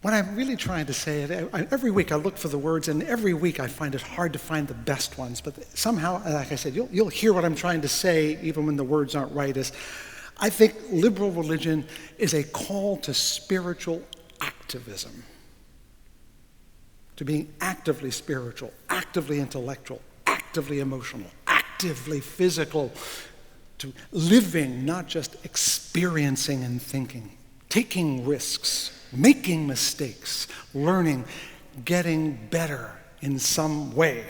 What I'm really trying to say, every week I look for the words, and every week I find it hard to find the best ones. But somehow, like I said, you'll hear what I'm trying to say even when the words aren't right. I think liberal religion is a call to spiritual activism, to being actively spiritual, actively intellectual, actively emotional, actively physical, to living, not just experiencing and thinking, taking risks, making mistakes, learning, getting better in some way.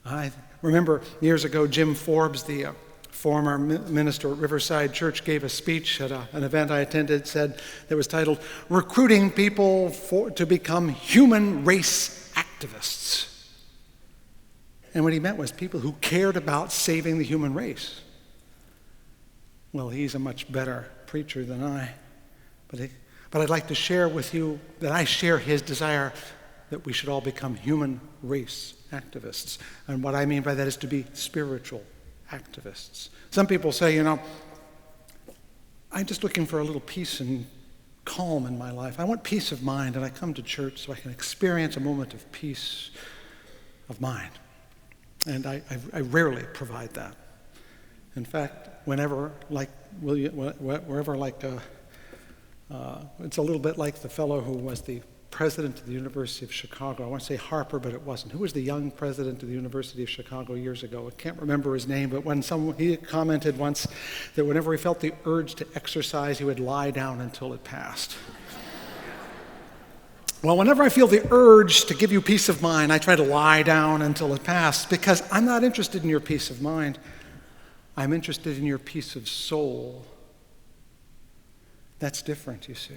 I remember years ago, Jim Forbes, the former minister at Riverside Church, gave a speech at an event I attended, that was titled, "Recruiting People to Become Human Race Activists." And what he meant was people who cared about saving the human race. Well, he's a much better preacher than I. But I'd like to share with you that I share his desire that we should all become human race activists. And what I mean by that is to be spiritual activists. Some people say, I'm just looking for a little peace and calm in my life. I want peace of mind, and I come to church so I can experience a moment of peace of mind. And I rarely provide that. In fact, it's a little bit like the fellow who was the president of the University of Chicago. I want to say Harper, but it wasn't. Who was the young president of the University of Chicago years ago? I can't remember his name, but he commented once that whenever he felt the urge to exercise, he would lie down until it passed. Well, whenever I feel the urge to give you peace of mind, I try to lie down until it passes, because I'm not interested in your peace of mind. I'm interested in your peace of soul. That's different, you see.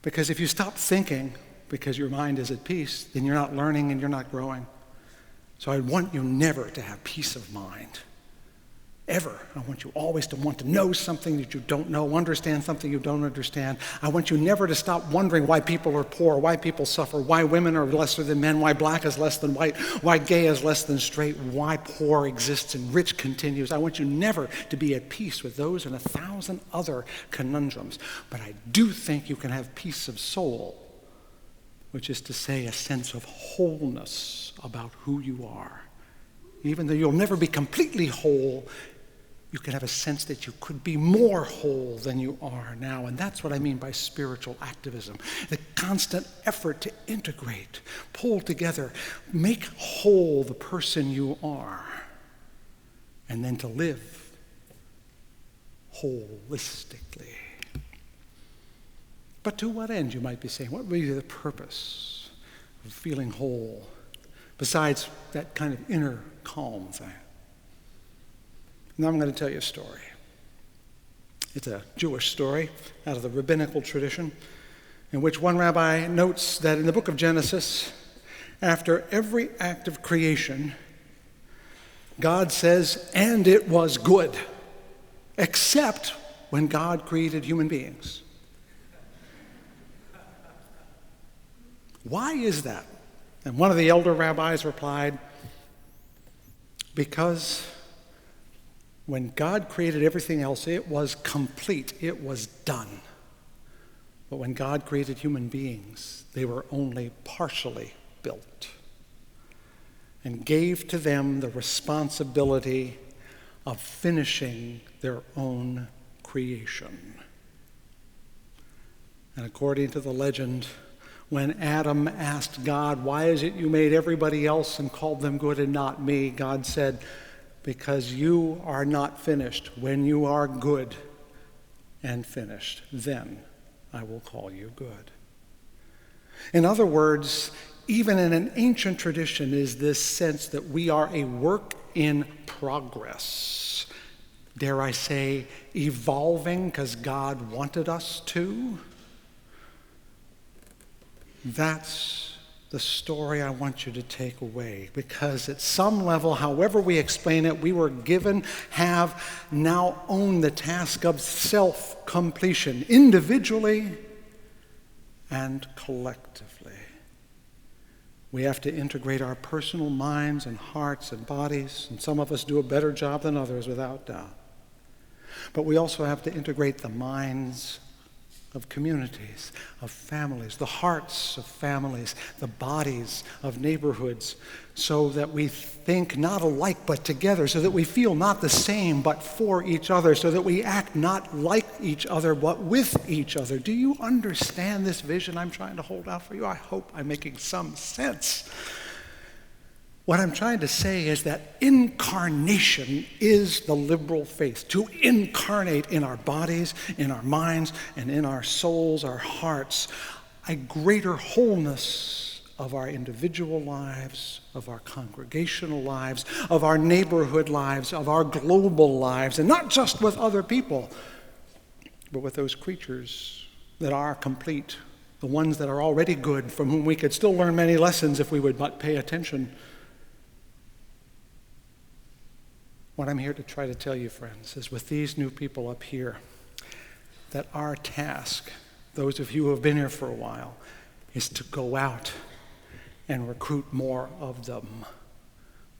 Because if you stop thinking because your mind is at peace, then you're not learning and you're not growing. So I want you never to have peace of mind. Ever. I want you always to want to know something that you don't know, understand something you don't understand. I want you never to stop wondering why people are poor, why people suffer, why women are lesser than men, why black is less than white, why gay is less than straight, why poor exists and rich continues. I want you never to be at peace with those and 1,000 other conundrums. But I do think you can have peace of soul, which is to say a sense of wholeness about who you are. Even though you'll never be completely whole, you can have a sense that you could be more whole than you are now. And that's what I mean by spiritual activism. The constant effort to integrate, pull together, make whole the person you are, and then to live holistically. But to what end, you might be saying? What would be the purpose of feeling whole, besides that kind of inner calm thing? Now I'm going to tell you a story. It's a Jewish story out of the rabbinical tradition, in which one rabbi notes that in the book of Genesis, after every act of creation, God says, "And it was good," except when God created human beings. Why is that? And one of the elder rabbis replied, because when God created everything else, it was complete, it was done. But when God created human beings, they were only partially built, and gave to them the responsibility of finishing their own creation. And according to the legend, when Adam asked God, "Why is it you made everybody else and called them good and not me?" God said, "Because you are not finished. When you are good and finished, then I will call you good." In other words, even in an ancient tradition is this sense that we are a work in progress. Dare I say, evolving because God wanted us to? That's the story I want you to take away, because at some level, however we explain it, we were given, have, now own the task of self-completion, individually and collectively. We have to integrate our personal minds and hearts and bodies, and some of us do a better job than others, without doubt. But we also have to integrate the minds of communities, of families, the hearts of families, the bodies of neighborhoods, so that we think not alike but together, so that we feel not the same but for each other, so that we act not like each other but with each other. Do you understand this vision I'm trying to hold out for you? I hope I'm making some sense. What I'm trying to say is that incarnation is the liberal faith. To incarnate in our bodies, in our minds, and in our souls, our hearts, a greater wholeness of our individual lives, of our congregational lives, of our neighborhood lives, of our global lives, and not just with other people, but with those creatures that are complete, the ones that are already good, from whom we could still learn many lessons if we would but pay attention. What I'm here to try to tell you, friends, is with these new people up here, that our task, those of you who have been here for a while, is to go out and recruit more of them.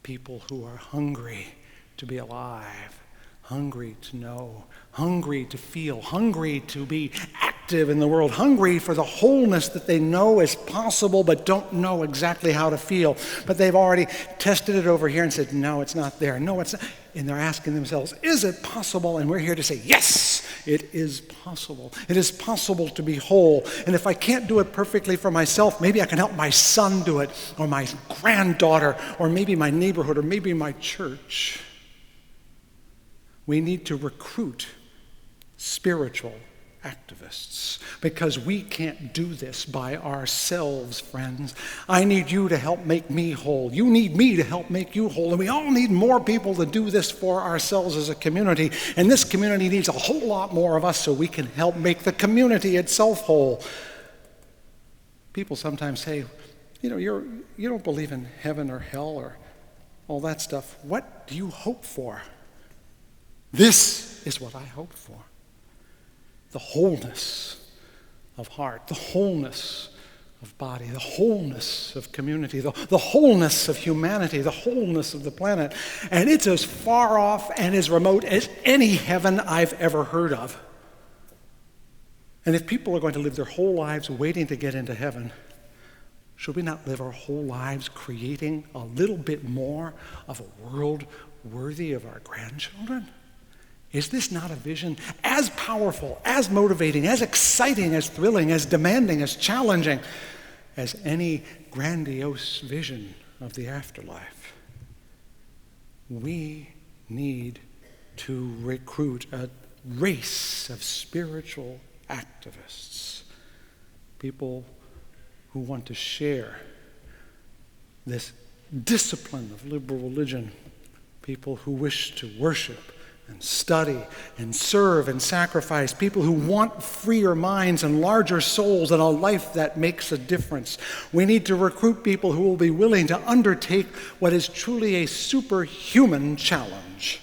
People who are hungry to be alive, hungry to know, hungry to feel, hungry to be active in the world, hungry for the wholeness that they know is possible but don't know exactly how to feel. But they've already tested it over here and said, no, it's not there. No, it's not. And they're asking themselves, is it possible? And we're here to say, yes, it is possible. It is possible to be whole. And if I can't do it perfectly for myself, maybe I can help my son do it, or my granddaughter, or maybe my neighborhood, or maybe my church. We need to recruit spiritual activists, because we can't do this by ourselves, friends. I need you to help make me whole. You need me to help make you whole. And we all need more people to do this for ourselves as a community. And this community needs a whole lot more of us so we can help make the community itself whole. People sometimes say, you don't believe in heaven or hell or all that stuff. What do you hope for? This is what I hope for. The wholeness of heart, the wholeness of body, the wholeness of community, the wholeness of humanity, the wholeness of the planet. And it's as far off and as remote as any heaven I've ever heard of. And if people are going to live their whole lives waiting to get into heaven, should we not live our whole lives creating a little bit more of a world worthy of our grandchildren? Is this not a vision as powerful, as motivating, as exciting, as thrilling, as demanding, as challenging as any grandiose vision of the afterlife? We need to recruit a race of spiritual activists, people who want to share this discipline of liberal religion, people who wish to worship and study and serve and sacrifice, people who want freer minds and larger souls and a life that makes a difference. We need to recruit people who will be willing to undertake what is truly a superhuman challenge.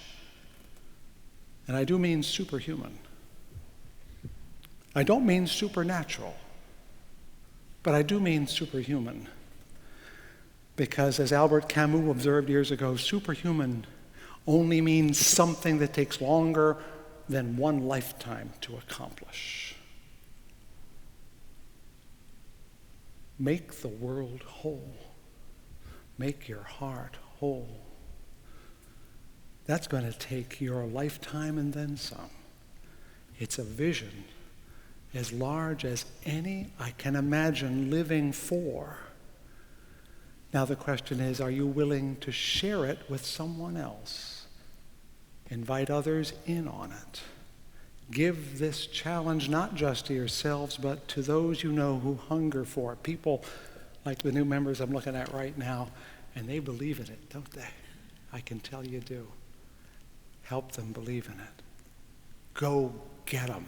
And I do mean superhuman. I don't mean supernatural, but I do mean superhuman. Because as Albert Camus observed years ago, superhuman only means something that takes longer than one lifetime to accomplish. Make the world whole. Make your heart whole. That's going to take your lifetime and then some. It's a vision as large as any I can imagine living for. Now the question is, are you willing to share it with someone else? Invite others in on it. Give this challenge not just to yourselves, but to those you know who hunger for it. People like the new members I'm looking at right now, and they believe in it, don't they? I can tell you do. Help them believe in it. Go get them.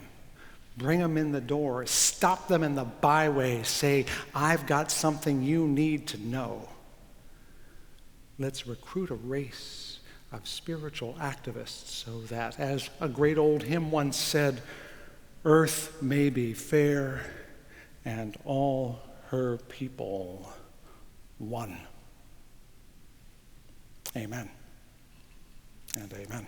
Bring them in the door. Stop them in the byway. Say, I've got something you need to know. Let's recruit a race of spiritual activists so that, as a great old hymn once said, earth may be fair and all her people one. Amen and amen.